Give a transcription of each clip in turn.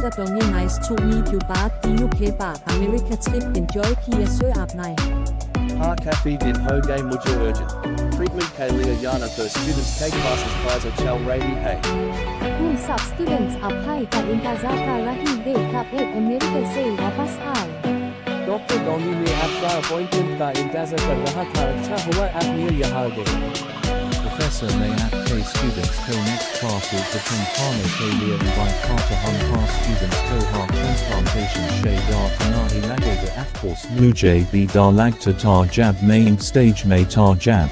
Dr. Dongi, nice to meet you. Bart die UK Bart America trip. Enjoy Kia Sir Apnai. Ha Kafi din Ho Gay Mujur Urgent. Treatment K Lia Yana for students K classes Kaiser Chal Ravi Hay. Whom sub students apply ka intazaka rahi de kap ek America se wapas aaye. Doctor डोंगी ने आपका appointment का इंतजार कर रहा था अच्छा हुआ आपने यहाँ गए Professor may pay students co-next classes attend Kano Kalia invite Carter Hum Par students co-heart transplantation Shade Art Nahi Lagega Afcourse Mujay B Dar Lagta Tar Jab Maying Stage May Tar Jab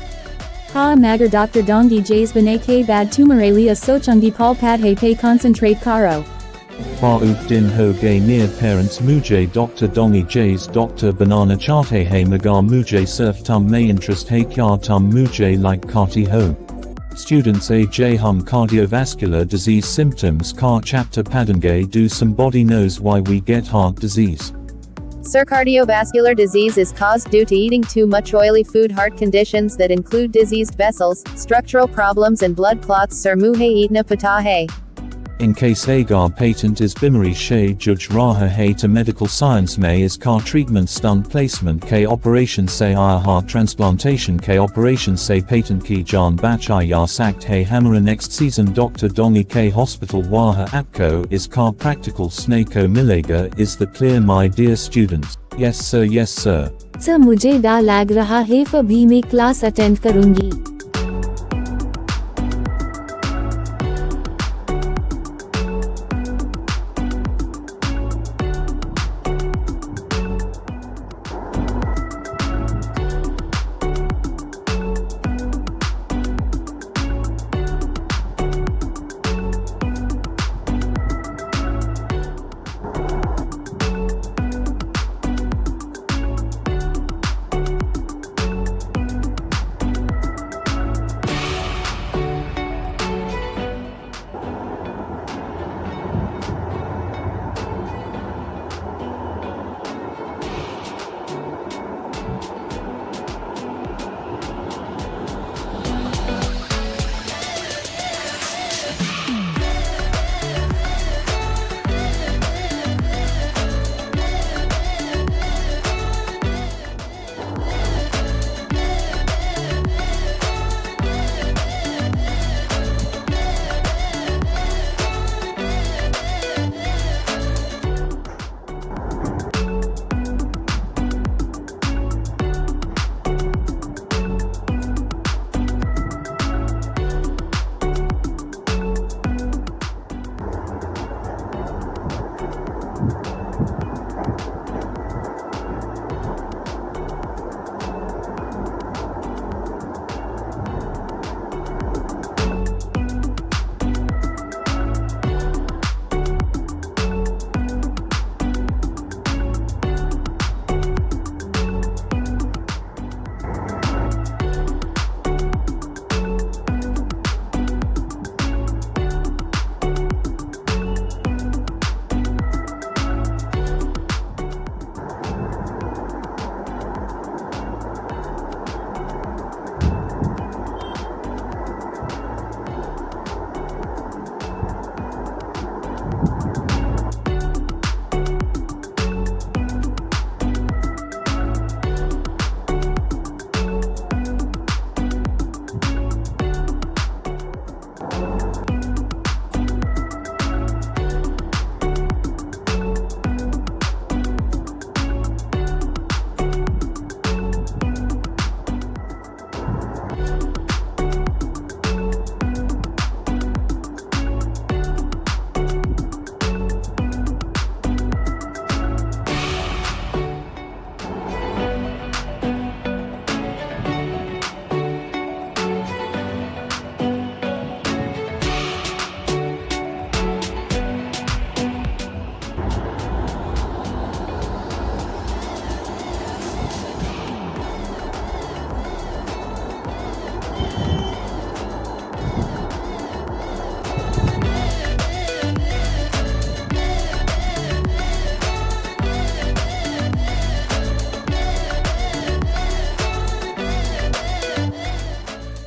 Ha Magar Dr. Dongi Jays Bane K Bad Tumarelia Sochungi Paul Padhe Pay Concentrate Karo. Bauk Din Ho Gay near parents Mujay Dr. Dongi Jays Dr. Banana Chate Hay Magar Mujay Surf Tum May Interest Hay Kya Tum Mujay like Kati Ho. Students AJ Hum cardiovascular disease symptoms Car chapter Padangay do somebody knows why we get heart disease. Sir, cardiovascular disease is caused due to eating too much oily food. Heart conditions that include diseased vessels, structural problems and blood clots. Sir Muhe Eatna Patahe. In case agar patent is bimari shay judge raha hay to medical science may is car treatment stunt placement k operation say heart transplantation k operation say patent ki jan bachai ya sacked hay hammer. Next season Dr. Dongi K hospital waha apco is car practical snako milega is the clear my dear students. Yes sir, yes sir. Sir mujhe da lag raha hai for bhi mein class attend karungi.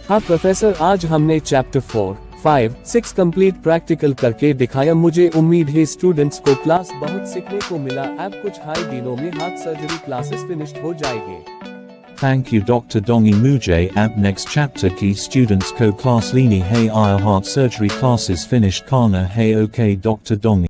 हाँ professor, आज हमने chapter 4, 5-6 complete practical करके दिखाया। मुझे उम्मीद है students को class बहुत सीखने को मिला। अब कुछ हाई दिनों में हाथ सर्जरी क्लासेस फिनिश्ड हो जाएंगे। Thank you Dr. Dongi Mujay. Ab next chapter ki students ko class lini hai heart surgery classes finished kana hai okay Dr. Dongi.